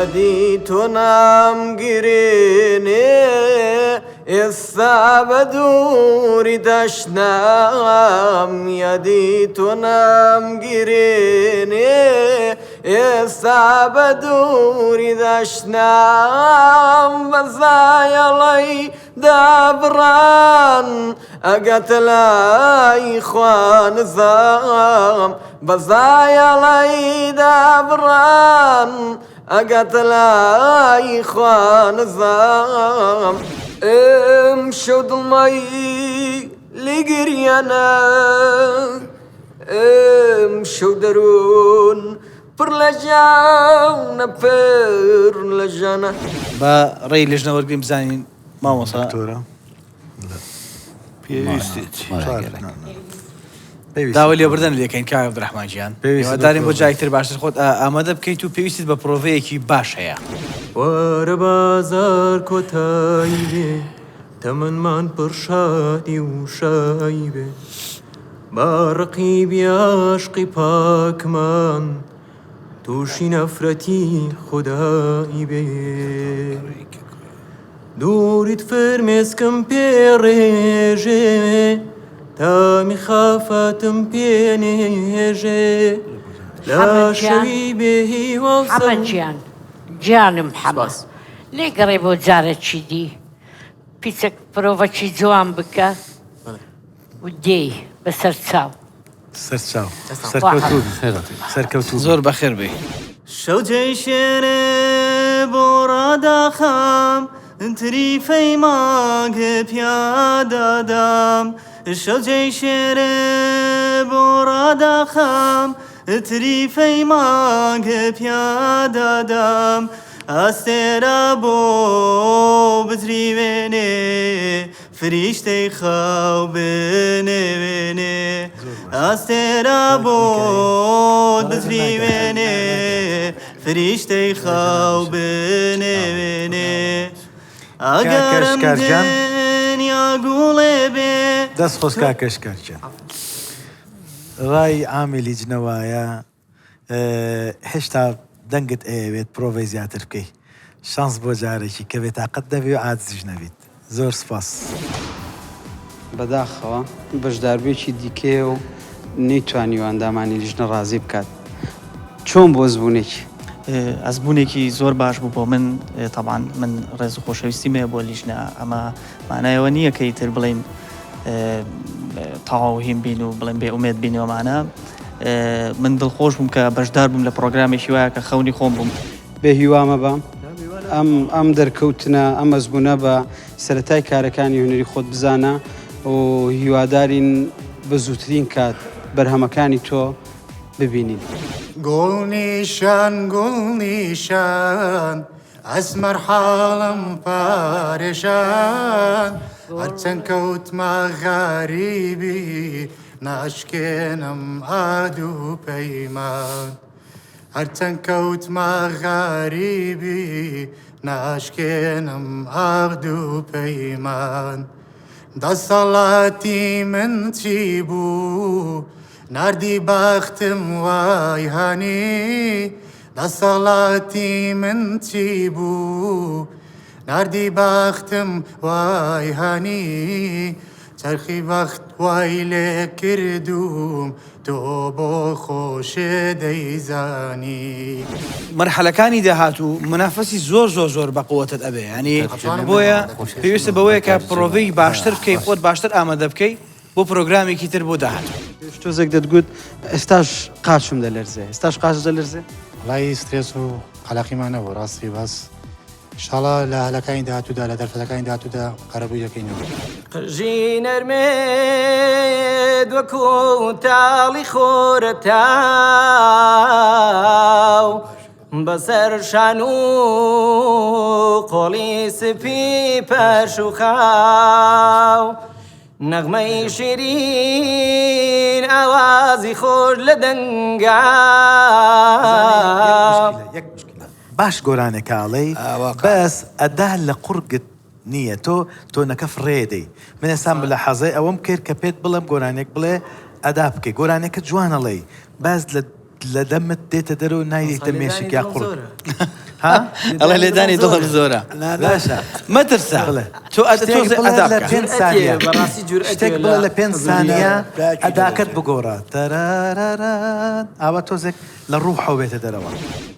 يدي تنام قريني الثابت أريد أشنام يدي تنام قريني الثابت أريد أشنام بزايا لي دابران أقتل إخوان زام بزايا لي دابران أقتل إخوان زام امشوا ضمي لقريانا امشوا درون برلجانا برلجانا با ڕێی لێژنە وەرگریم بزانین مامۆسا داوای لێبوردن لێکەین کاک عەبدوڕەحمانجیان هیوادارین بۆ جایتر باشتر خۆت ئامادە بکەیت و پێویستت بە پرۆڤەیەکی باش هەیە وەرە بازار کۆتایی بێ تەمەنمان پڕ شادی و شایی بێ با ڕقیبی عاشقی پاکمان تووشی نەفرەتی خودایی بێ دووریت فرمێسکم پێڕێژێ تامی خافەتم پێنێژێ لا شەوی بێ هیوا حەمەدجیان گیانم حەمە لێگەڕێ بۆ جارێکی دی پیچەک پرۆڤەکی جوان بکە و دێی بەسەر چاو سەرکەوتوو زۆر بەخێر بێ شەوجەی شێرێ بۆ ڕاداخام تریفەی ماگە پیادادام شەوجەی شێرێ بۆ ڕاداخام تریفەی ماگە پیادادام ئاستێرە بۆ بتریوێنێ فریشتەی خاو بنێوێنێ ئاستێرە بۆ بتریوێنێ فریشتەی خاو بنێوێنێ ئەگەرم دنیا گوڵێ بێ دەست خۆش کاکەشکارچە ڕای عامیلی جنەوایە هێشتا دەنگت ئەیەوێت پرۆڤەی زیاتر بکەی شانس بۆ جارێکی کە بێتاقەت دەبێ و عاجزیش نەبێت زۆر سپاس بەداخەوە بەشداربێکی دیکێ و نەیتوانی و ئەندامانی لیژنە ڕازی بکات چۆن بۆ زبوونێکی ئەزبوونێکی زۆر باش بوو بۆ من تەبعاً من ڕێز و خۆشەویستیمەیە بۆ لیژنە ئەمە مانایەوە نییە کە ئیتر بڵێن تەواو هیم بین و بڵێن بێ ئومێد بینەوەمانە من دڵخۆش بووم کە بەشدار بووم لە پرۆگرامێکی وایە کە خەونی خۆم بووم بێ هیوامە بە ئەم دەرکەوتنە ئەم ئەزبوونە بە سەرەتای کارەکانی هونەری خۆت بزانە و هیوادارین بە زووترین کات بەرهەمەکانی تۆ ببینین گوڵ نیشان ئەسمەر حاڵم پارێشان هەرچەند کەوتمە غەریبی ناشکێنم ئاد و پەیمان هەرچەند کەوتمە غەریبی ناشکێنم ئاد و پەیمان دەسەڵاتی من چی بوو ناردی بەختم وای هەنی دەسەڵاتی من چی بوو ناردی بەختم وای هەنی چرخی بەخت وای لێ کردوم تۆ بۆ خۆشێ دەیزانی مەرحەلەکانی داهاتوو منافەسی زۆر بەقووەتت ئەبێ ینی بۆیە پێویستە بەوەیە کە پرۆڤەی باشتر بکەی خۆت باشتر ئامادە بکەی بۆ پرۆگرامێکی تر بۆ داهاتوو شتۆزێک دەتگوت ئێستاش قاچم دەلەرزێ ئێستاش قاچ دەلەرزێ وڵای سترێس و قەلەقیمان نەبوو ڕاستی بەس ئینشاڵڵا لە هەلەکانی داهاتوودا لە دەرفەتەکانی داهاتوودا قەرەبووی دەکەینەوە قژی نەرمێد وەکو تاڵی خۆرە تاو بەسەر شان و قۆڵی سپی پەش و خاو نەغمەی شیرین ئاوازی خۆش لە دەنگا باش گۆرانێکاڵەی بەس ئەدا لە قورگت نییە تۆ نەکەف ڕێدەی من ئێستا لە حەزەی ئەوەم کرد کە پێت بڵم گۆرانێک بڵێ ئەدا بکەی گۆرانێکە جوانەڵێی باز لە دەمت دێتە دەرەوە نایدێتە مێشک یا قوڕ ها الله لێدانی دڵم زۆرە باشە مەترسە تۆ شتێک بڵێ لە 5 ثانیە بەڕاستی جورئەتی شتێک بڵێ لە 5 ثانیە ئەداکەت بگۆڕە تەراراران ئاوا تۆزێک لە ڕوو حەوێتە دەرەوە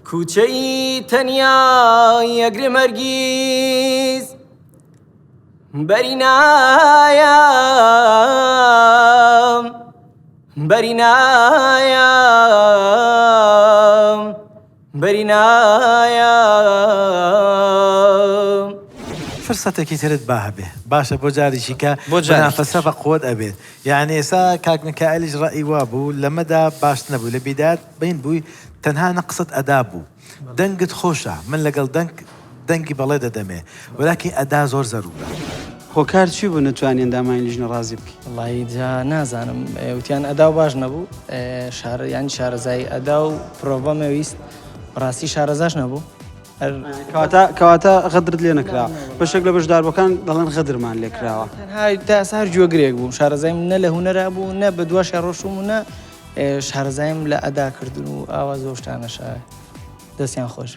کوچەی تەنیا یەگرێ مەرگیز بەرینایەم بەرینایەم بەرینایەم فرسەتێکی ترت با هەبێ باشە بۆ جارێکی کە بۆ جارێکی نافەسە بە قوت ئەبێت یعنی ئێستا کاکنکائلیش ڕئی وا بوو لەمەدا باش نەبوو لە بیدات بین بووی تەنها نەقست ئەدا بوو دەنگت خۆشە من لەگەڵ دەنگی بەڵێ دەدەمێ وەلاکی ئەدا زۆر زەرورە هۆکار چی بوو نتوانین دامانی لیژنە ڕازی بکەین وڵی جا نازانم وتیان ئەدا و باش نەبوو یانی شارەزای ئەدا و پرۆڤەمەویست ڕاستی شارەزاش نەبوو کەواتە غەدرت لێ نەکراوە بەشێک لە بەشداربەکان دەڵێن غەدرمان لێکراوە تا هەر جوێگرێک بوو شارەزایم نە لە هوەرا بوو نە بە دوواشە ڕۆشتم و نە شارەزایم لە ئەداکردن و ئاوا زۆر شتانە شار دەستیان خۆش.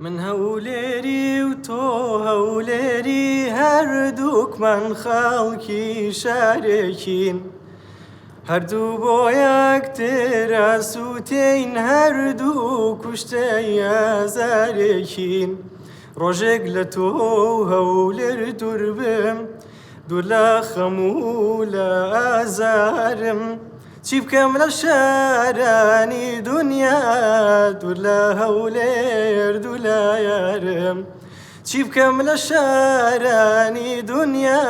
من هەولێری و تۆ هەولێری هەردووکمان خەڵکی شارێکین هەردوو بۆ یەکتر ئاسووتین هەردوو کوشتەی ئازارێکین ڕۆژێک لە تۆ هەولێر دوور بم دوور لە خەم و لە ئازارم چی بکەم لە شارانی دنیا دوور لە هەولێر دوو لە یارم چی بکەم لە شارانی دنیا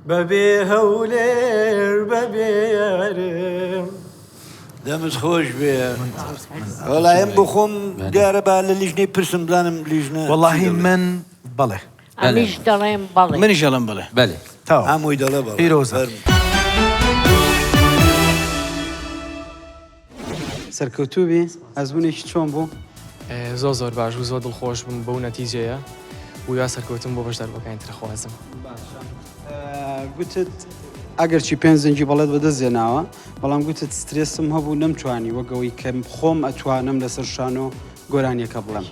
بەبێ هەولێر بەبێ یارم دەمت خۆش بێ وەڵایم بۆ خۆم دیارە با لە لیژنەی پرسم بزانم لیژنە وەڵاهی من بەڵێ ئەمیش دەڵێم بەڵێ منیش دەڵێم بڵێ بەێ تاو هەمووی دەڵێ بەڵێ پیرۆزە سەرکەوتوبی ئەزبوونێکی چۆن بوو؟ زۆر باش و زۆر دڵخۆش بم بەو نەتیجەیە و یا سەرکەوتم بۆ بەشداربەکانی ترخوازم. گوتت ئەگەرچی پێنج زەنگی بەڵێت بەدەستێناوە بەڵام گوتت سترێسم هەبوو نەمتوانی وەگەوەی کە خۆم ئەتوانم لەسەر شان و گۆرانیەکە بڵێم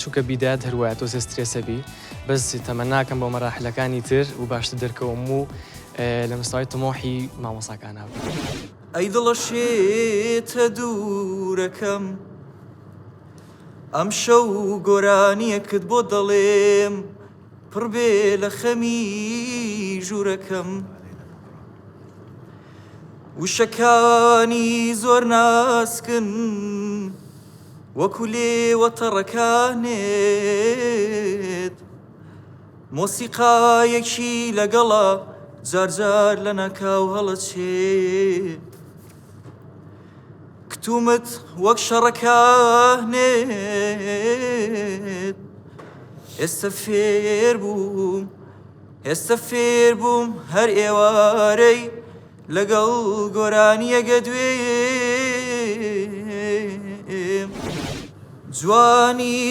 چووکە بیدات هەروایە تۆ سترێسەبی بەس تەمە ناکەم بۆ مەراحلەکانی تر و باشتر دەرکەوم و لە مستەوای تمۆحی مامۆساکان هەبوو. ئەی دڵەشێتە دوورەکەم ئەم شەو گۆرانیەکت بۆ دەڵێم پڕ بێ لە خەمی ژوورەکەم وشەکانی زۆر ناسکن وەکو لێوەتەڕەکانێت مۆسیقایەکی لەگەڵا جارجار لە ناکاو هەڵەچێت کتومت وەک شەڕەکانێت ئێستا فێر بووم هەر ئێوارەی لەگەڵ گۆرانیەگە دوێم جوانی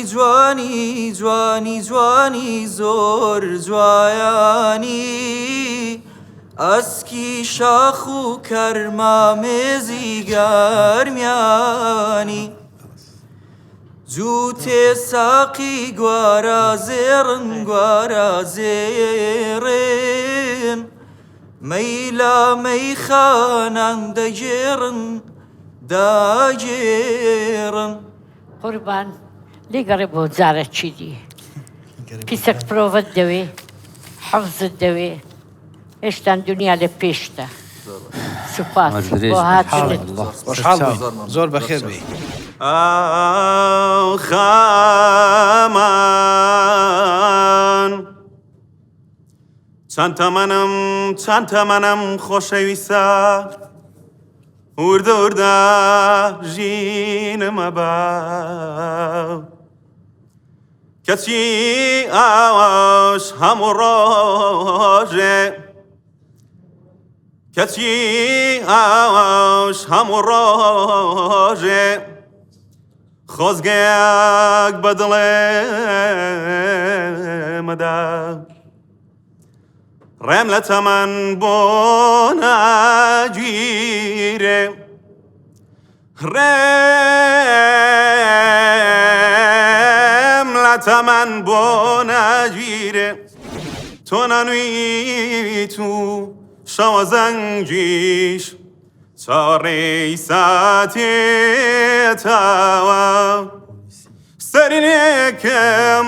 زۆر جوایانی ئەسکی شاخ و کەرمامێزی گەرمیانی جووتێ ساقی گوارازێڕن مەیلا مەیخانان داگێڕن قوربان لێگەڕێ بۆ جارە چی دی پیسەک پرۆڤەت دەوێ حەفزت دەوێ هێشتان دنیا لە پێشتە سوپاس بۆ هاتنت زۆر بەخێر بێ ئاو خامان چەند تەمەنم خۆشەویستە وردە وردە ژینمە بە کەچی ئاوەش هەموو ڕۆژێ کەچی ئاوەش هەموو ڕۆژێ خۆزگەیەک بە دڵێمەدا ڕێم لە تەمەن بۆ ناگیرێ ڕێم لە تەمەن بۆ ناگیرێ تۆ نانویت و شەوە زەنگیش چاڕێی ساتێتەوە سەرینێکم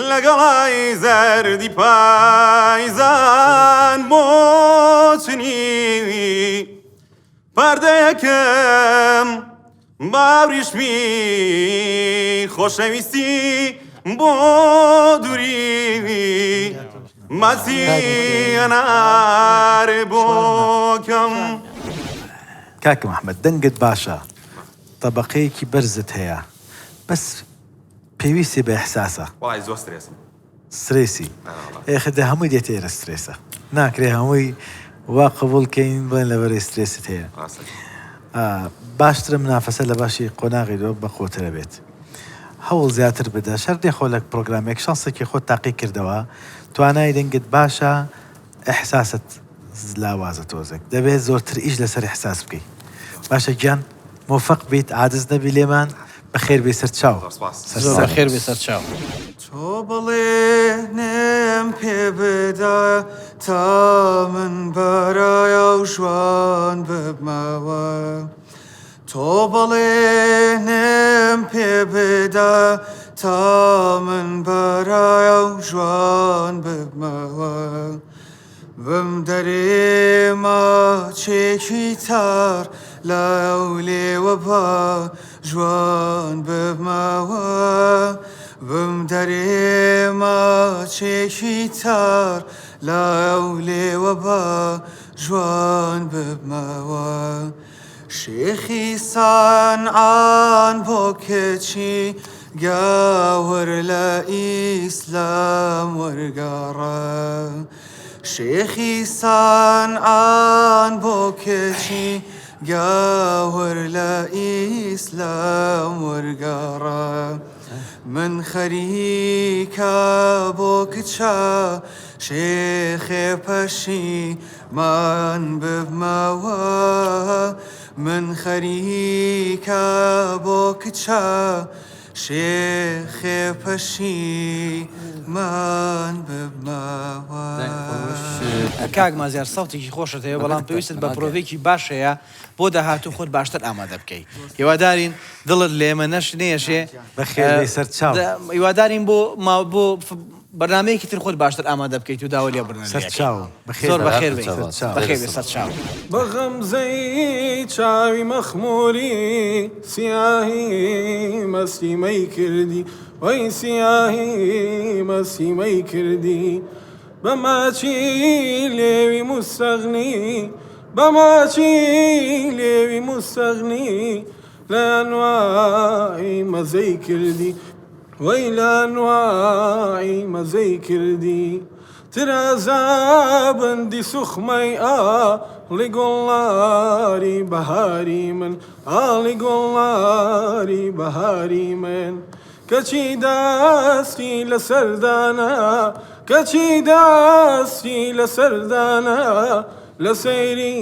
لەگەڵای زەردی پایزان بۆچنیوی پەردەیەکم باوریشمی خۆشەویستی بۆ دووریوی مەسی ئەنار بۆکەم کاکە محەممەد دەنگت باشە تەبەقەیەکی بەرزت هەیە بەس پێویستی بە ئەحساسە وای زۆر سترێسم سرێسی ئێخدە هەمووی دێتە ئێرە سترێسە ناکرێ هەمووی وا قبولکەین بڵێن لەبەرەی سترێست هەیە باشترە منافەسە لە باشی قۆناغیەوە بە خۆترە بێت هەوڵ زیاتر بدە شەردێ خۆ لە پرۆگرامێک شانسێکی خۆت تاقی کردەوە توانای دەنگت باشە ئەحساست لاوازە تۆزێک دەبێت زۆرتر ئیش لەسەر ئەحساس بکەیت باشە گیان مۆفەق بیت عادز نەبی لێمان بەخێر بێ سەر چاو بەخێر بێ سەر چاو تۆ بڵێنم پێ بدە تا من بەرایە و ژوان ببمەوە تۆ بڵێنم پێ بدە تا من بەرایە و ژوان ببمەوە بم دەرێمە چێکی تار لەو لێوە بە ژوان ببمەوە بم دەرێمە چێکی تار لەو لێوە بە ژوان ببمەوە شێخی سانعان بۆ کەچی گاور لە ئیسلام وەرگەڕە شێخی سانعان بۆ کەچی گاور لە ئیسلام وەرگەڕە من خەریکە بۆ کچە شێخێ پەشیمان ببمەوە من خەریکە بۆ کچە شێخێ پەشیمان ببمەوە کاک مازیار سەوتێکی خۆشت هەیە بەڵام پێویستت بە پرۆڤێکی باشەیە بۆ داهاتوو خۆت باشتر ئامادە بکەیت هیوادارین دڵت لێمە نەشێ بەخێر سەر چاو هیوادارین بۆ بەرنامەیەکی تر خۆت باشتر ئامادە بکەیت و داوا لێ بڕنە سەر چاو زۆر بەخێر بێ سەر چاو بە غەمزەی چاوی مەخموری سیاهی مەسیمەی کردی وەی سیاهی مەسیمەی کردی بە ماچی لێوی مستەغنی بە ماچی لێوی مستەغنی لە ئەنواعی مەزەی کردی وەی لە ئەنواعی مەزەی کردی ترازا بەندی سوخمەی ئاڵی گۆڵاری بەهاری من ئاڵی گۆڵاری بەهاری من کەچی دەستی لە سەردانە کەچی دەستی لە سەردانە لە سەیری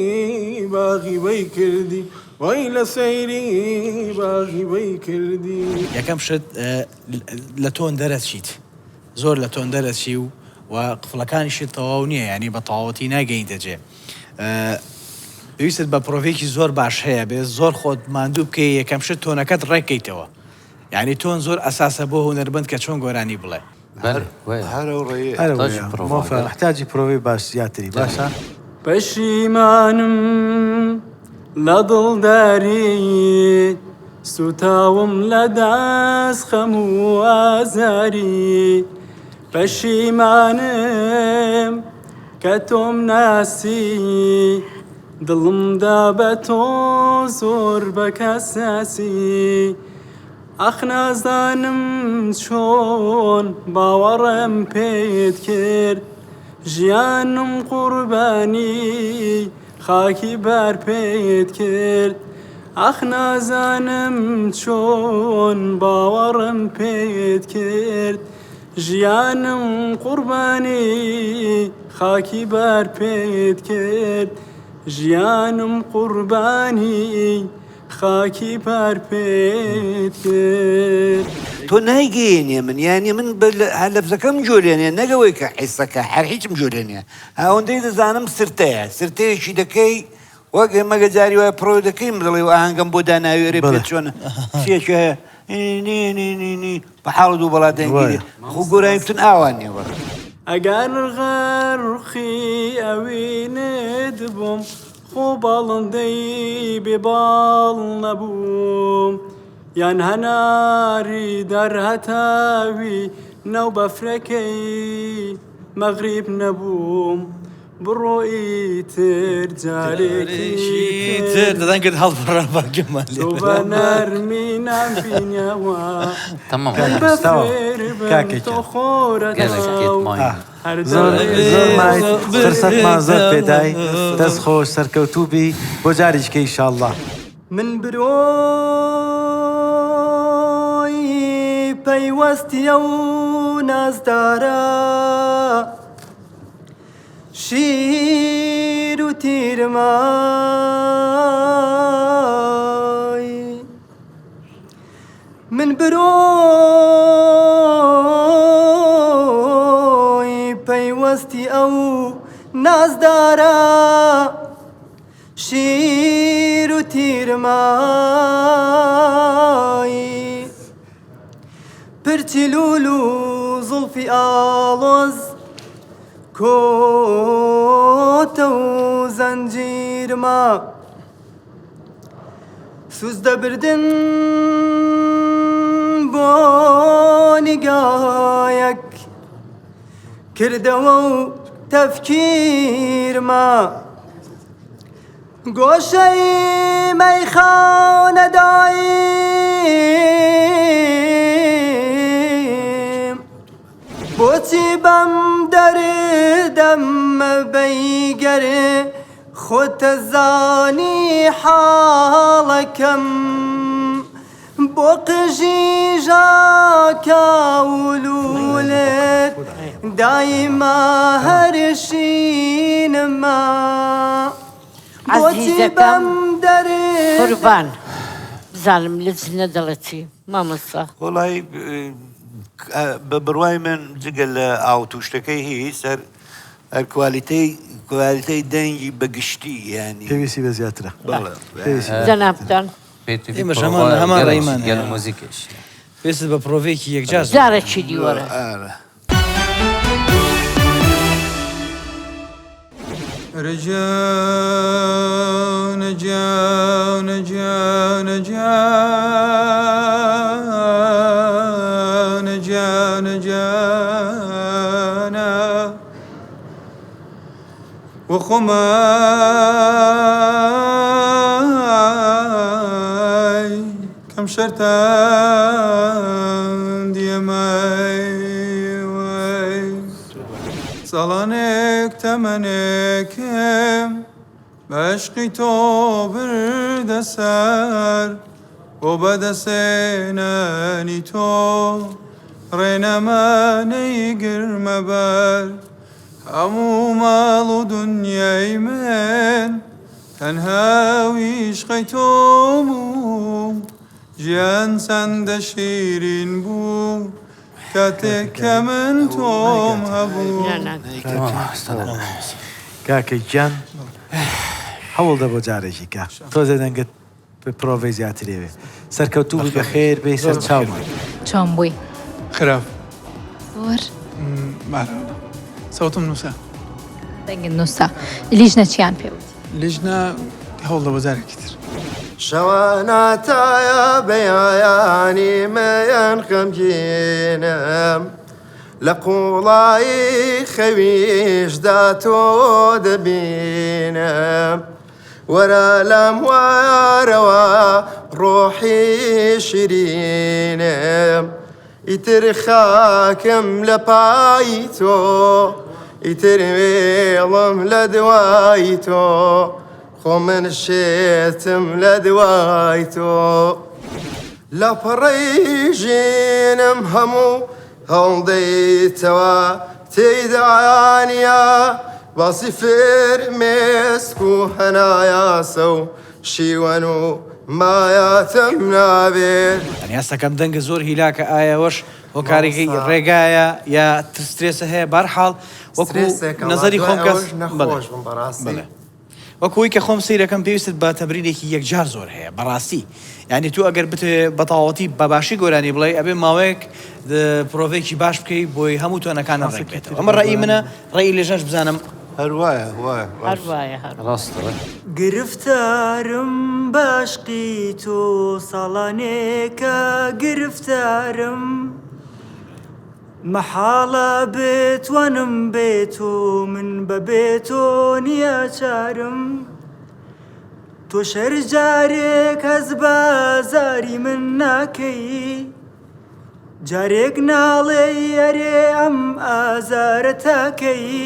باغی وەی کردی وەی لە سەیری باغی وەی کردی یەکەم شت لە تۆن دەرەچیت زۆر لە تۆن دەرەچی و قفڵەکانیشت تەواو نییە ینی بە تەواوەتی ناگەین دەجێ پێویستت بە پرۆڤێکی زۆر باش هەیە بێ زۆر خۆت ماندوو بکەی یەکەم شت تۆنەکەت ڕێکەیتەوە یعنی تۆن زۆر ئەساسە بۆ هونەربند کە چۆن گۆرانی بڵێ محتاجی پرۆڤی باش زیاتری باشە پەشیمانم لە دڵداری سوتاوم لە دەست خەم و ئازاری پەشیمانم کە تۆم ناسی دڵمدا بە تۆ زۆر بە کەساسی ئەخ نازانم چۆن باوەڕم پێت کرد ژیانم قوربانی خاکی بەر پێت کرد ئەخ نازانم چۆن باوەڕم پێت کرد ژیانم قوربانی خاکی بەر پێت کرد ژیانم قوربانی خاکی بەر پێت کرد تۆ نایگەیەنێ من یانی من لەفزەکەم جۆرێنێ نەگەوەی کە حیسەکە هەر هیچم جۆرێنێ هاوەندەی دەزانم سرتەیە سرتەیەکی دەکەی وەک ئێمەگە جاری وایە پرۆ دەکەیم دەڵێ و ئاهەنگەم بۆ داناوێرێ پێت چۆنە چێکی هەیە نی بە حاڵ دوو بەڵاتەنگیری خۆ گۆرایتون ئاوان نێوە ئەگەر غەرخی ئەوینت بووم خۆ باڵندەی بێباڵ نەبووم یان هەناری دەرهەتاوی نەو بەفرەکەی مەغریب نەبووم بڕۆ ئیتر جارێکی تر دەدەن کرد هەڵبڕا باگەمان تۆ بە نەرمی نامبینیەوە تۆ خۆرەتەوە زۆر مای فرسەتمان زۆر پێدای دەست خۆش سەرکەوتوبی بۆ جاریشکە ئینشاءالله من برۆی پەیوەستیە و نازدارە شیر و تیرمای من برۆی پەیوەستی ئەو نازدارە شیر و تیرمای پرچی لول و زڵفی ئاڵۆز کۆتە و زەنجیرما سوز دەبردن بۆ نیگایەک کردەوە و تەفکیرما گۆشەی مەیخانەداییم بۆچی بەم دەردەمە بەیگەرێ خۆتە زانی حاڵەکەم بۆ قژی ژاکاولولێت دایما هەرشینما عزیزەکەم قوربان بزانم لە جنە دەڵەتی مامۆستا وڵی بە بڕوای من جگە لە ئاوتوشتەکەی هی سەر کوالیتەی دەنگی بەگشتی ینی پێویستی بە زیاترە جەنابتان ئێمەش هەمان ڕێیمان مۆزیکش پێست بە پرۆڤێکی یەکجار جارێکی دیوەرە رجاء نجاء نجاء نجاء نجاء نجانا وخماي كم شرطان ديماي ساڵانێک تەمەنێکم بەشقی تۆ بردە سەر بۆ بەدەسێنانی تۆ ڕێنەمانەی گرمە بەر هەموو ماڵ و دنیای من تەنهاوی عشقی تۆ بوو ژیان چەندە شیرین بوو کاتێک کە من تۆم هەبوو کاکەی گیان هەوڵدە بۆ جارێکی کە تۆزە دەنگت پرۆڤی زیاترێوێ سەرکەوتوو بە خێر بێ سەر چاومان چۆن بووی خراپ زۆر سەوتم نووسە دەنگت نووسە لیژنە چیان پێوت لیژنە هەوڵدە بۆ جارێکی تر شەواناتایە بەیانی مەیان خەمگینم لە قوڵایی خەویشدا تۆ دەبینم وەرە لەم وارەوە ڕۆحی شیرینم ئیتر خاکم لە پای تۆ ئیتر وێڵم لە دوای تۆ خۆ من شێتم لە دوای تۆ لە پڕەی ژینم هەموو هەڵدەیتەوە تێیدانە باسی فرمێسک و هەنایاسە و شیوەن و مایاتم نابێت ئەنیاستەکەم دەنگە زۆر هیلاکە ئایاوەش هۆکارێکی ڕێگایە یا ترسێسە هەیە بەرحاڵ وەکو نەزەری خۆم کەس وەکوی کە خۆم سیرەکەم پێویست بە تەمرینێکی یەکجار زۆر هەیە بەڕاستی یعنی تو ئەگەر بتێ بەتەواوەتی بەباشی گۆرانی بڵێ ئەبێ ماوەیەک پرۆڤێکی باش بکەی بۆی هەموو تۆنەکانە ڕێک بێتەوە ئەمە ڕێی منە ڕێی لێژەش بزانم هەروایە هەروایە گرفتارم باشقی تۆ ساڵانێکە گرفتارم مەحاڵە بتوانم بێت و من بەبێت تۆ نییە چارم تۆ شەرجارێک هەز بازاری من ناکەی جارێک ناڵێ ئەرێ ئەم ئازارە تاکەی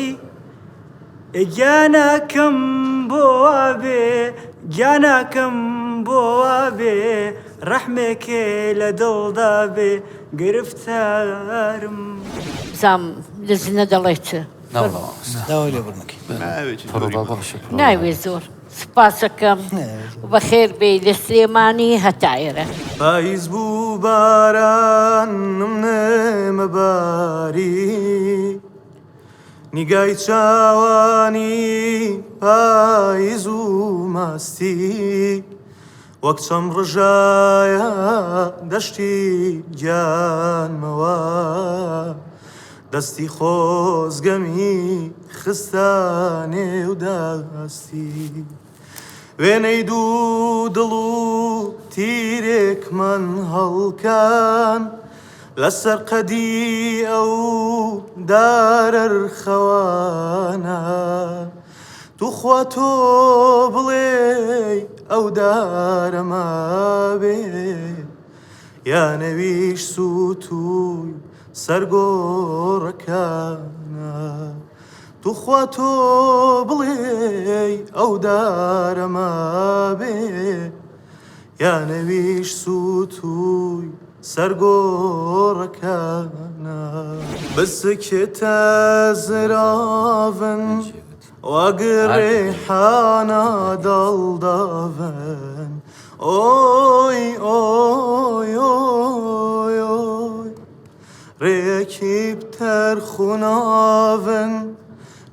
گیانەکەم بۆ وابێ گیانەکەم بۆ وابێ ڕەحمێکێ لە دڵدا بێ گرفتارم زام لە زنە دەڵێت داوای لێ بڕنەکەی ناوێ زۆر سپاسەکەم بەخێر بێ لە سلێمانی هەتایرە پاییز بوو بارانم نەمەباری نیگای چاوانی پاییز و ماستی وەک چەم ڕژایە دەشتی گیانمەوە دەستی خۆزگەمی خستانێ و داستی وێنەی دوو دڵ و تیرێکمان هەڵکان لەسەر قەدی ئەو دارەرخەوانە توخوا تۆ بڵێ ئەو دارەما بێ یا نەویش سووتوی سەرگۆڕەکانە توخوا تۆ بڵێ ئەو دارەما بێ یا نەویش سووتوی سەرگۆڕەکانە بسکێتە زراڤن وەگڕێحانە دڵداڤن ئۆی ئۆی ئۆی ئۆی ڕێکی بتەرخوناڤن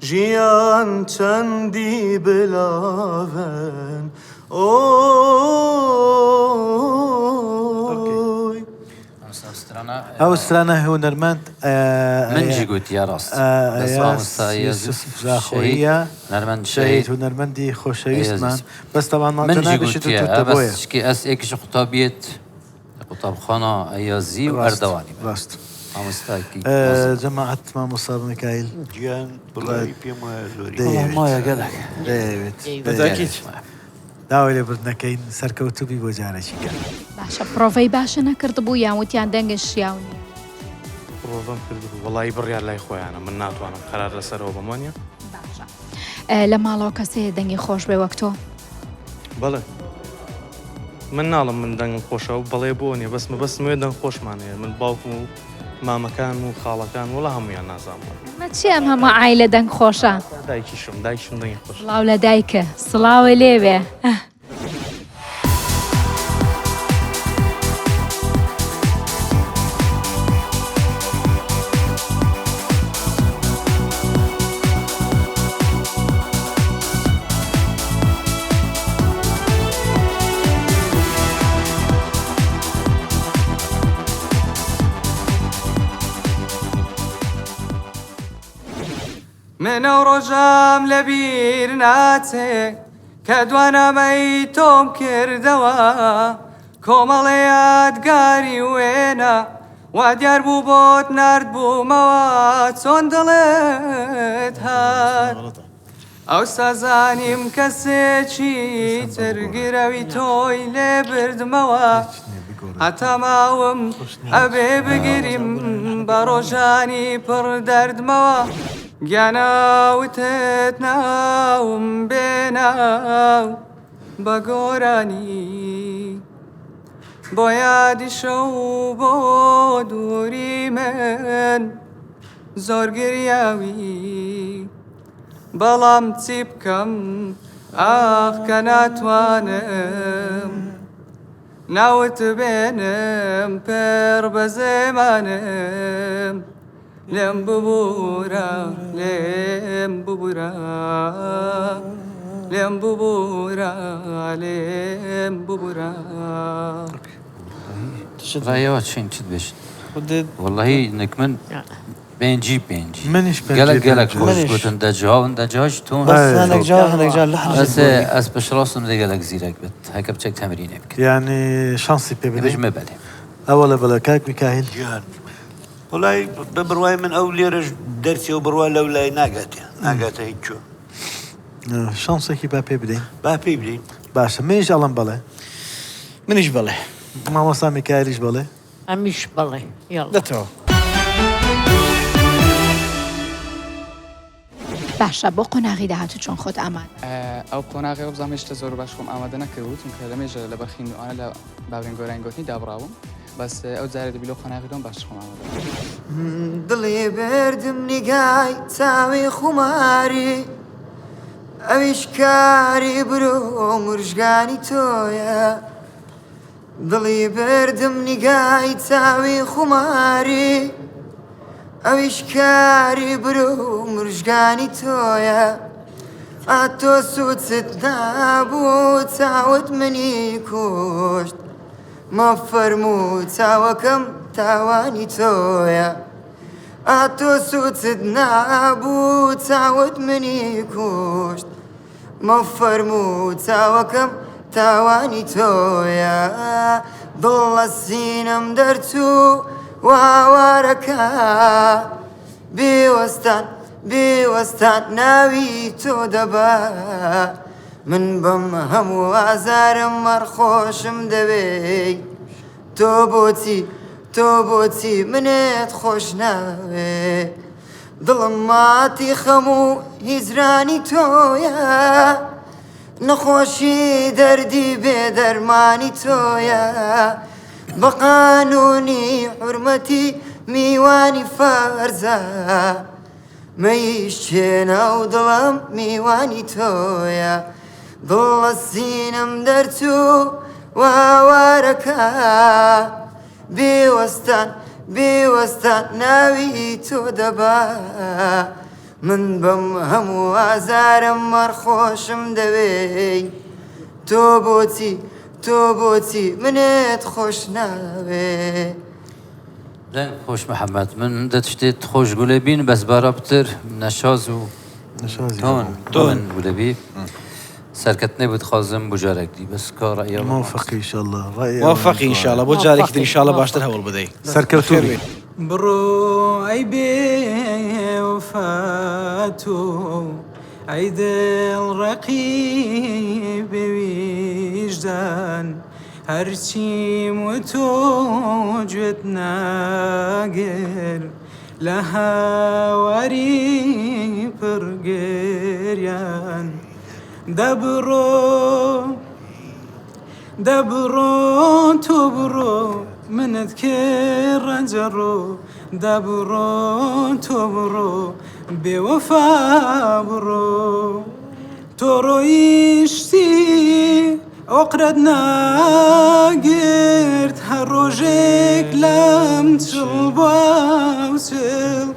ژیان چەندی بلاڤن ئۆی ئەو سترانە هونەرمەند منجی گوتی ڕاست زاخۆیە شەید هونەرمەندی خۆشەویستمان بەستەوان منجی ئەس ئێکیش قوتابیت قوتابخانە ئەیازی و ئەردەوانی ڕاست جەماعەت مامۆستا میکایل گیان بڵی پێم وایە زۆری داوای لێبردنەکەین سەرکەوتوبی بۆ جارێکی کە باشە پرۆڤەی باشە نەکردبوو یاوتیان دەنگش شیاو نییە پرۆڤەم کردبوو وەڵی بڕیار لای خۆیانە من ناتوانم قەرار لەسەرەوە بمانە باشە لە ماڵەوە کەسەیە دەنگی خۆش بێ وەک تۆ بەڵێ من ناڵم من دەنگم خۆشەوە بەڵێ بۆ نیە بەسمە بەسمێ دەنگ خۆشمانەیە من باوکم و مامەکان و خاڵەکان وڵە هەمویان نازانم چی ئەم هەموو عایلە دەنگ خۆشە دایکیشم دەنگی خۆش سڵاو لە دایکە سڵاوە لێوێ منە ڕۆژام لەبیر ناچێ کە دوانامەی تۆم کردەوە کۆمەڵێ یادگاری وێنە وا دیار بوو بۆت نرد بوومەوە چۆن دڵێت هات ئەو سازانیم کەسێکی ترگرەوی تۆی لێ بردمەوە هەتا ماوم ئەبێ بگیریم بە ڕۆژانی پڕ دەردمەوە گیاناوتت ناوم بێناو بە گۆرانی بۆ یادی شەو بۆ دووری من زۆر گریاوی بەڵام چی بکەم ئاخ کە ناتوانم ناوت بێنم پێر بە زێمانم لێم ببوورە لێم ببوورە لێم ببوورە لێم ببوورە ڕایەوە چین چیت بێشت وەڵڵاهی نک من پێنجی منیش گەلک خۆش گوتن دەجاون دەجاش تۆن ئەس پشڕاستم دە گەلک زیرەک بێت هەکە بچێک تەمرینێ بکە یعنی شانسی پێ بدەیت بژمە بەلێ ئەوە لە بەلە کاک میکاهیل وڵای بە بڕوای من ئەو لێرەش دەرسی و بڕوا لەو لای ناگاتە هیچ چۆ شانسێکی با پێ بدەین با پێی بدەین باشە منیش ئەڵم بەڵێ منیش بەڵێ مامۆستا میکایلیش بەڵێ ئەمیش بڵێ دەتەوە باشە بۆ قۆناغی داهاتوو چۆن خۆت ئامادە ئەو قۆناغی ئەو بزانێشتە زۆر باش خۆم ئامادە نەکردوتم کە لەمێژە لە بەرخینوانە لە باورین گۆرانی گوتنی دابڕاوم بەس ئەو جارە دەبی لەو قۆناغی دۆم باش خۆم ئامادە دڵێ بردم نیگای چاوی خوماری ئەویش کاری برۆ مرژگانی تۆیە دڵی بردم نیگای چاوی خوماری ئەویش کاری برۆ مرژگانی تۆیە ئاتۆ سوچت نابوو چاوت منی کوشت مەفەرموو چاوەکەم تاوانی تۆیە ئاتۆ سوچت نابوو چاوت منی کوشت مەفەرموو چاوەکەم تاوانی تۆیە دڵ لە سینەم دەرچوو واوارەکە بێوەستان ناوی تۆ دەبا من بەم هەموو ئازارم مەرخۆشم دەوێ تۆ بۆچی منێت خۆش ناوێ دڵم ماتی خەموو هیزرانی تۆیە نەخۆشی دەردی بێدەرمانی تۆیە بە قانونی حورمەتی میوانی فەرزە مەیشتێنە و دڵم میوانی تۆیە دڵ لە سینەم دەرچوو واوارەکە بێوەستان ناوی تۆ دەبا من بەم هەموو ئازارم مەرخۆشم دەوێ تۆ بۆچی منێت خۆش ناوێ دەنگ خۆش محەممەد من دەتشتێت خۆش گولە بین بەس بارە بتر نەشاز و تۆن گولەبی سەرکەتنێ بتخوازم بۆ جارێکی بەس کارە موفقی ئینشاءالله موفقی ئینشاءالله بۆ جارێکی تر ئینشاءالله باشتر هەوڵ بدەیت سەرکەوتوو بێ بڕۆ ئەی بێوفاتۆ ئەی دڵڕەقی بێویژدان هەرچیم و تۆ گوێت ناگەر لە هاواری پڕگەریان دەبڕۆ تۆ بڕۆ منت کرد ڕەنجەڕۆ دەبڕۆ تۆ بڕۆ بێوەفا بڕۆ تۆ ڕۆیشتی ئۆقرەت ناگرت هەر ڕۆژێک لەم چڵ باوچڵ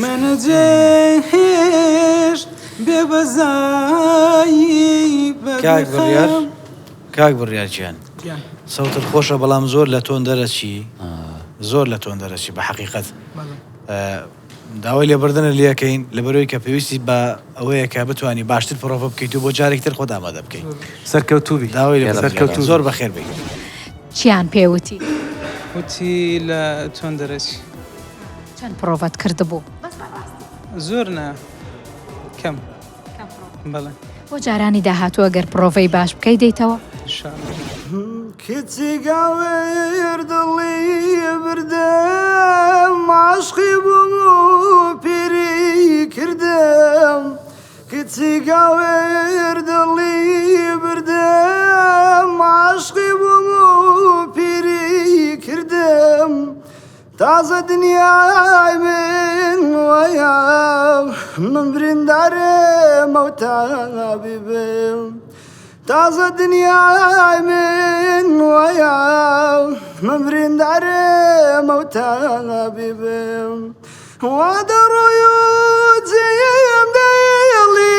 منە جێهێشت بێ بەزایی کاک بڕیارچیان سەوتت خۆشە بەڵام زۆر لە تۆن دەرەچی زۆر لە تۆن دەرەچی بە حەقیقەت داوای لێبوردنە لەکەین لەبەرەوەی کە پێویستی بە ئەوەیە کە بتوانانی باشتر پرۆڤە بکەیت و بۆ جارێکتر خۆت ئامادە بکەیت سەرکەوتوبی داوای سەرکەوتوو زۆر بەخێر بێت چیان پێوتی وتی لە چۆن دەرەچی چەند پرۆڤەت کردبوو زۆر نا کەم بەڵێ بۆ جارانی داهاتوو ئەگەر پرۆڤەی باش بکەی دەیتەوە کچی گاوێر دڵی بردەم عاشقی بووم و پیری کردم کچی گاوێر دڵی بردەم عاشقی بووم و پیری کردم تازە دنیای من وەیە من بریندارم ئەو تابی بم تازە دنیای من وەیە من بریندارم ئەو تابی بم وا دەڕۆی و جێم دەیڵی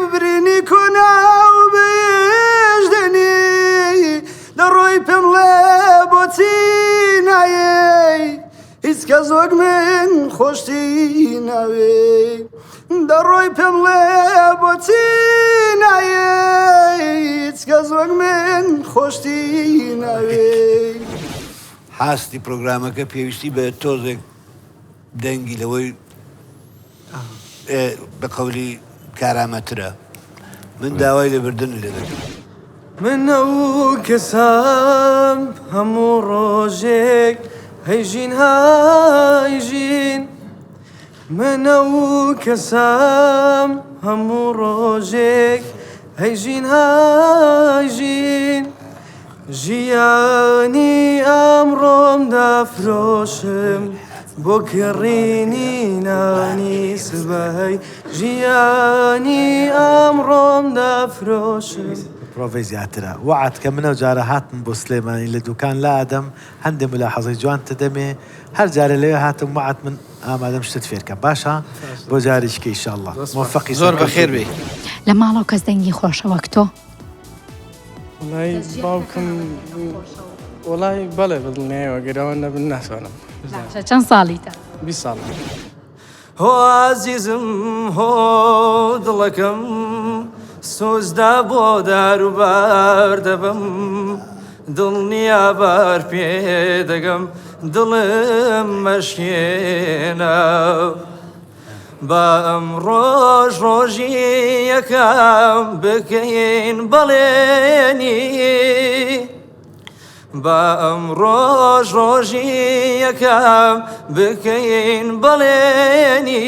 ببرینی کۆنا و بەهێش دەنی دەڕۆی پێم لێ بۆچی نایەی هیچ کەس وەک من خۆشتی ناوێ دەڕۆی پێم لێ بۆچی نایەی هیچ کەس وەک من خۆشتی ناوێ حاستی پرۆگرامەکە پێویستی بە تۆزێک دەنگی لەوەی بە قەولی کارامەترە من داوای لێبوردن لێ دەکەم من ئەو کەسام هەموو ڕۆژێک هەیژین هایژین من ئەو کەسام هەموو ڕۆژێک هەیژین هایژین ژیانی ئەمڕۆم دافرۆشم بۆ کڕینی نانی سبەی ژیانی ئەمڕۆم دافرۆشم پرۆڤی زیاترە وعد کە منە و جارە هاتم بۆ سلێمانی لە دوکان لا ئەدەم هەندێک ملاحەزەی جوان تدەمێ هەر جارە لەوێ هاتم وعد من ئامادەم شتت فێرکە باشە بۆ جارێککە ئینشاءالله موفقی زۆر بەخێر بێ لە ماڵەوە کەس دەنگی خۆشە وەک تۆ وڵای باوکم وڵای بەڵێ بدڵنیەوە گەرەوە نەبن ناسوانم چەند ساڵیتە 20 ساڵ هۆ عزیزم هۆ دڵەکەم سۆزدا بۆ داروبار دەبم دڵنیا بار پێ دەگەم دڵم مەشکێنە با ئەم ڕۆژ ڕۆژی یەکەم بکەین بەڵێنی با ئەم ڕۆژ ڕۆژی یەکەم بکەین بەڵێنی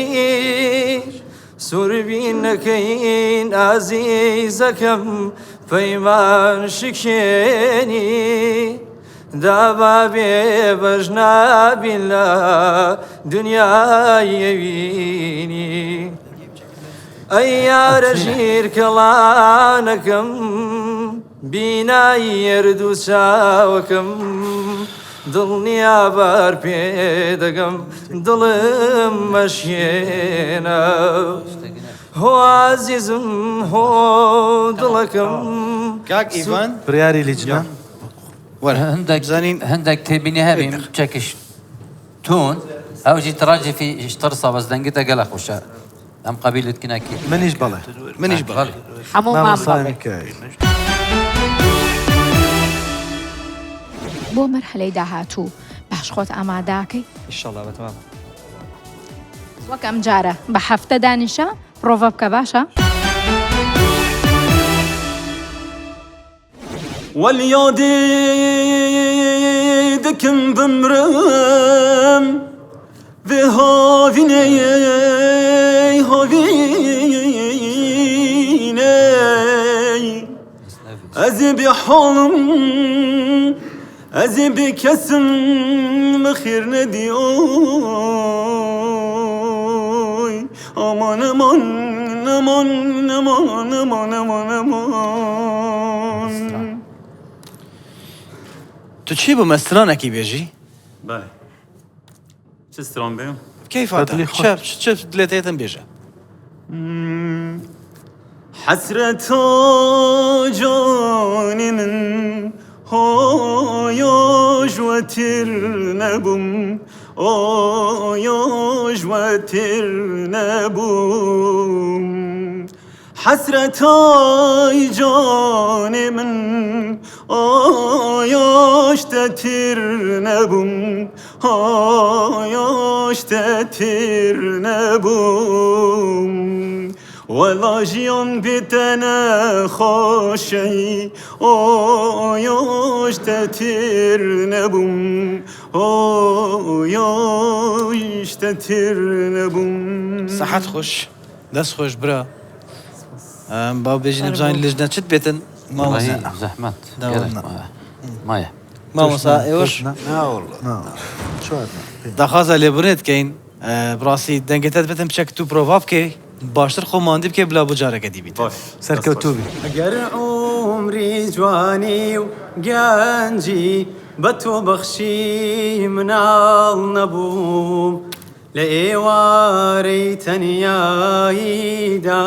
سوربین نەکەین ئازیزەکەم پەیمان شکێنی دابا بێ بەش نابین لە دنیای ئەوینی ئەی یارە ژیر کەڵانەکەم بینایی هەردوو چاوەکەم دڵنیا بار پێ دەگەم دڵم مەشکێنە هۆ عزیزم هۆ دڵەکەم کاک ئیڤان بڕیاری لیجنە هەندێک زانین هەندێک تێبینی هەبیم چەکش تون ئەوجی تڕاجی في اشترسە بەس دەنگتە گەلە خۆشە ئەم قەبیلت کناکی منیش بەڵێ منیش بەڵێ هەموومان بۆ مەرحەلەی داهاتوو باش خۆت ئاماداکەی ئینشاءالله بەتەمام وەک ئەم جارە بە هەفتە دانیشە پرۆڤە بکە باشە وەلیادێ دەکەم بمرم بێ هاوینەی هاوینەی ئەزێ بێ حاڵم ئەزێ بێ کەسم مەخێر نەدی ئۆی ئامان ئەمان ئەمان ئەمان ئەمان ئەمان ئەمان تو چی بۆ مەسترانێکی بێژی؟ بەڵێ چ سترۆم بێم؟ کەیفاتە چ دلێتێتم بێژە؟ حەسرەتۆ جۆنی من هۆیۆ ژوەتر نەبووم آیاش و تر نبوم حسرتای جان من آیاش تر نبوم آیاش تر نبوم ولا جیان بتنا خوشی آیاش تر نبوم آیاش تر نبوم صحت خوش دەست خۆش برا باو بێژی نەبزانین لژنە چت بێتن مامۆستا زەحمەت داوام مایە مامۆستا ئێوەش داخوازە لێبوونێت بکەین بڕاستی دەنگێتت بێتم بچەکت و پرۆڤا بکەی باشتر خۆماندی بکەی بلا بۆ جارەکە دیبیت سەرکەوتوو بی ئەگەر عمری جوانی و گەنجی بە تۆ بەخشی مناڵ نەبووم لە ئێوارەی تەنیاییدا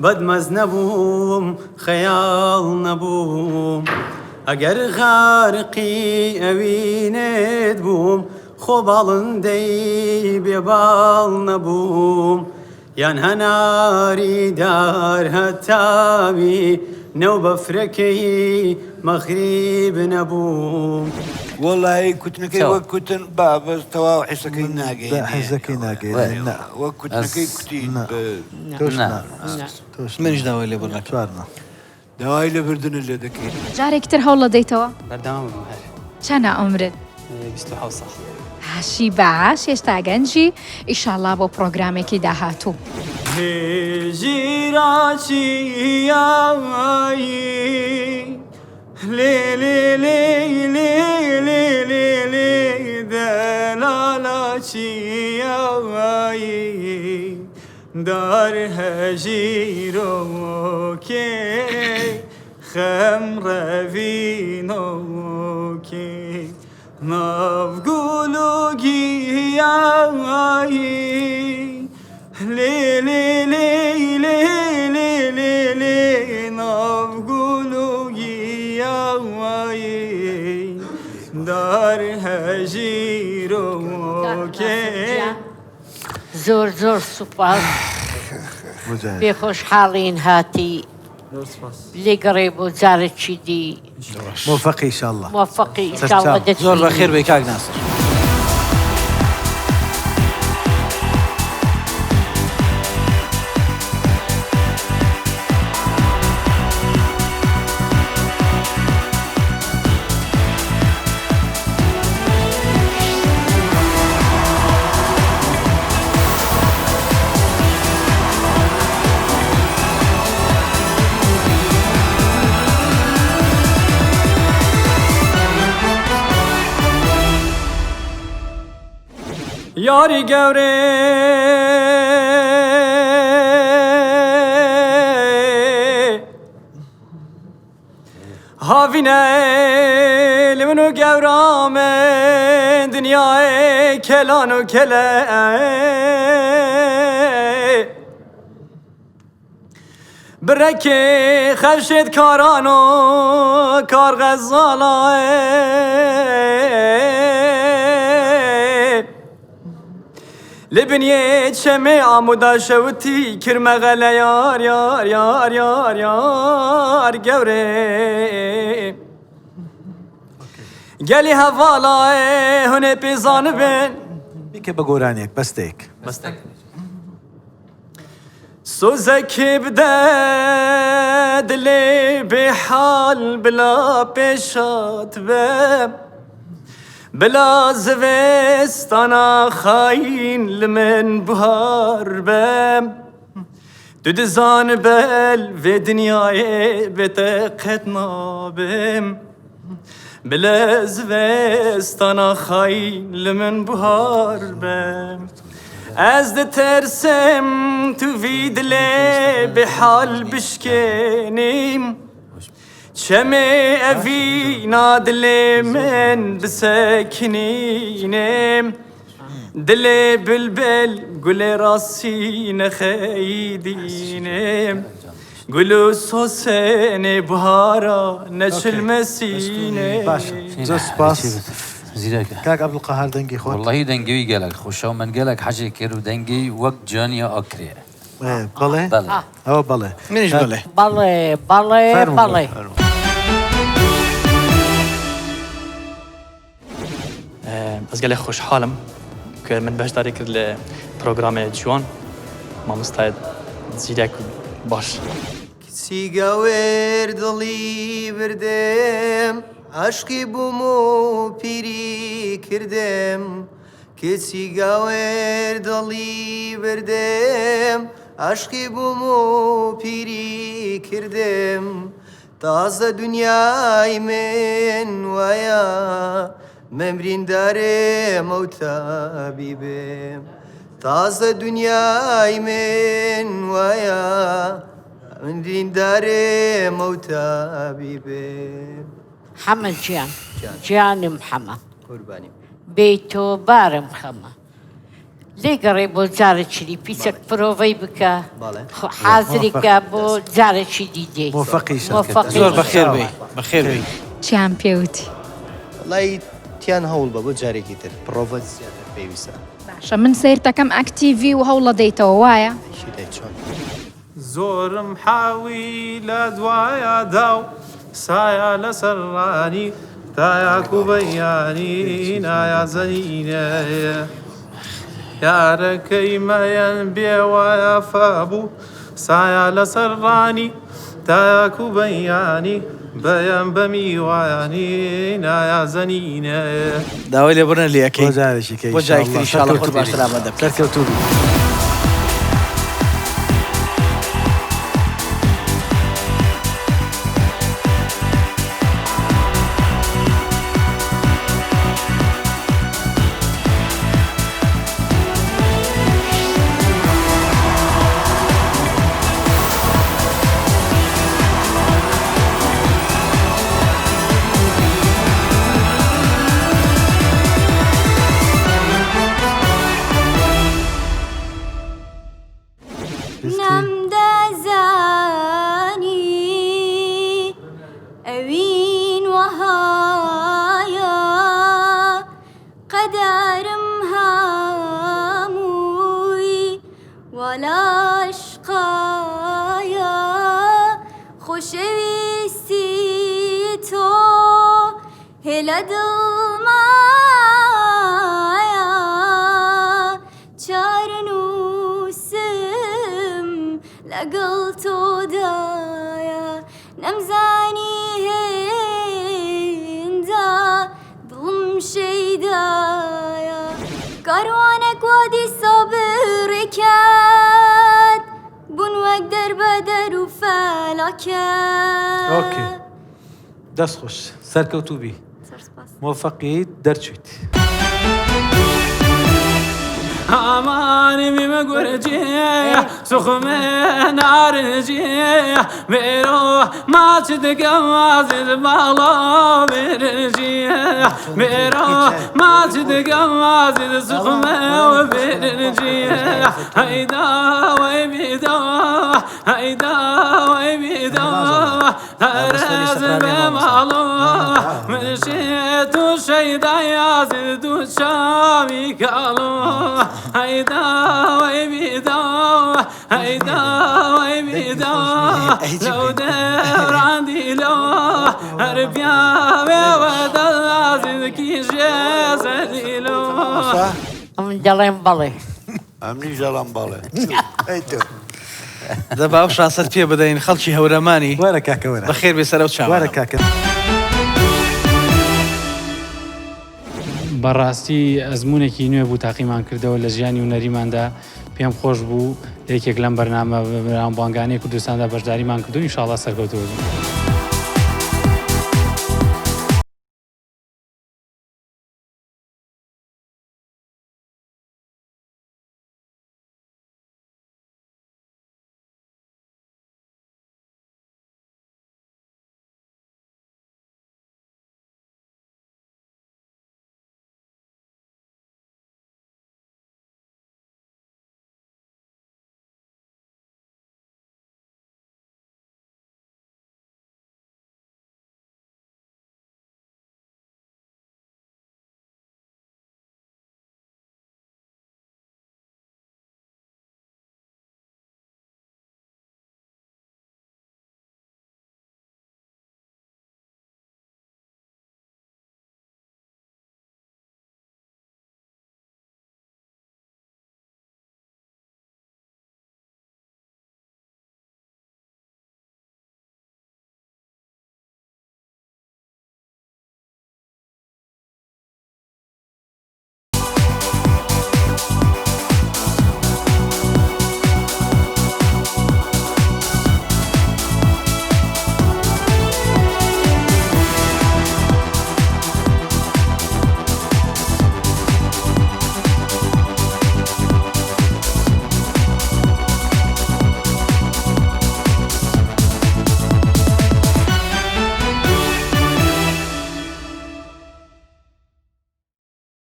بەدمەز نەبووم خەیاڵ نەبووم ئەگەر غارقی ئەوینێت بووم خۆ باڵندەی بێباڵ نەبووم یان هەناری دار هەتاوی نەو بەفرەکەی مەغریب نەبووم وڵی کوتنەکەی وەک کوتن بابەر تەواو حیسەکەی ناگەین حیزەکەی ناگەین وەک کوتنەکەی کوتین منیش داوای لێبوون نەکوارنە داوای لەبردنە لێ دەکەین جارێکتر هەوڵ دەدەیتەوە بەردەوام هەر چەنە عمرت 27 ساڵ هاشی باش هێشتا گەنجی ئیشاڵڵا بۆ پرۆگرامێکی داهاتوو هێژیراچی یاوایی لێ لێ لێ لێ لێ لێ لێ دەلالاچی یاوایی دار هەژیرۆکێ خەم ڕەڤینۆکێ نافگولوگی یاوایی لێ لێ لێ لێ لێ لێ لێ نافگولوگی یاوایی دار هەژیرۆکێ زۆر زۆر سوپاس بێخۆشحاڵین هاتی لێگەڕێ بۆ جارێکی دی موفقی ئینشاءالله موفقی ئینشاءالله زۆر بەخێر بێ کاک ناسر یاری گەورێ هاوینە لە من و گەورامە دنیای کەلان و کەلە برەکێ خەرشێت کاران و کارغەزاڵایە لبنیه چمه آمودا شوتی کرمغل یار یار یار یار یار گوره گلی حوالای هنه پیزان بین بیکە بە گۆرانێک بەستێک سوزکی بده دلی به حال بلا پیشات بم بلا زوستانا خاين لمن بهار بم دو دزان بل في دنياي بتقتنا بم بلا زوستانا خاين لمن بهار بم از ده ترسم تو ویدله به حال بشکنیم چمه اوینا دل من بسکنینم دل بلبل گل راسی نخیدینم گلو سوسن بهارا نچل مسینه باشە زۆر سپاس زیرەکە کاک عەبدولقەهار دەنگی خۆت وەڵڵاهی دەنگەوی گەلک خۆشەو من گەلک حەجێ کرد و دەنگی وەک جانیا ئەکرێ بەڵێ ئەوە بەڵێ منیش بڵێ بەڵێ بەڵێ بەڵێ ئەس گەلێک خۆشحاڵم کە من بەشداری کرد لە پرۆگرامێ جوان مامۆستای زیرەک باش کچی گەوێر دڵی بردم عشقی بووم و پیری کردم کچی گەوێر دڵی بردم عشقی بووم و پیری کردم تازە دنیای من وایە مەمریندارێم ئەو تابیبم تازە دنیای من وایە مەمریندارێم ئەو تابیبم حەمە گیان گیانم حەمە قوربانی بێی تۆ بارم خەمە لێگەڕێ بۆ جارێکی پیچەک پرۆڤەی بکە حازریکە بۆ جارێکی دیدێ زۆر بەخێر بێ بەخێر بێ چیان پێوتی وڵی تیان هەوڵ بە بۆ جارێکی تر پرۆڤە زیاتر پێویستە باشە من سیرتەکەم ئەکتیڤی و هەوڵە دەیتەوە وایە زۆرم حاوی لە دوایە داو سایە لەسەر ڕانی تایاک و بەیانی نایازەنینەیە یارەکەی مەیەن بێوایە فابوو سایە لەسەر ڕانی تایاک و بەیانی بەیان بە میوایانی نایازەنینەیە داوای لێبڕنە لێەکەی بۆ جارێکی بۆ جارێکتر ئینشاڵڵا خۆت باشتر ئامادە بکە سەرکەوتوو بی ئۆکێ دەست خۆش سەرکەوتوو بی مۆفەقیت دەرچویت ئامانی میمە گورجێ سوخمێ نارنجێ بێرۆ ماچ دەکەم وازێ باڵا بێرنجێ بێرۆ ماچ دەکەم وازێ سوخمێ و بێرنجێ هەیدا وەی بیدا هەیدا وەی بیدا هەرەزە بێ ماڵۆ منشێ تو شەیدا یازێ دوو شامی کاڵۆ هەیدا وەی بیدا هەیدا وەی بیدا لەو دەڕاندی لەوە هەر پیاوێوە دەڵازێکی ژێزەلیلۆ ئەم دەڵێم بەڵێ ئەمنی ژەڵام بەڵێ دە باو شاسەر پێ بدەین خەڵکی هەورەمانی وەرە کاکەوەرە بەخێر بێ سەرەوت چاوە وەرە کاکە بەڕاستی ئەزمونێکی نوێ بوو تاقیمان کردەوە لە ژیانی و نەریماندا پێم خۆش بوو یەکێک لەم بەرنامە بانگانەی کوردستاندا بەشداریمان کردو ئینشاڵڵا سەرکەوتووە.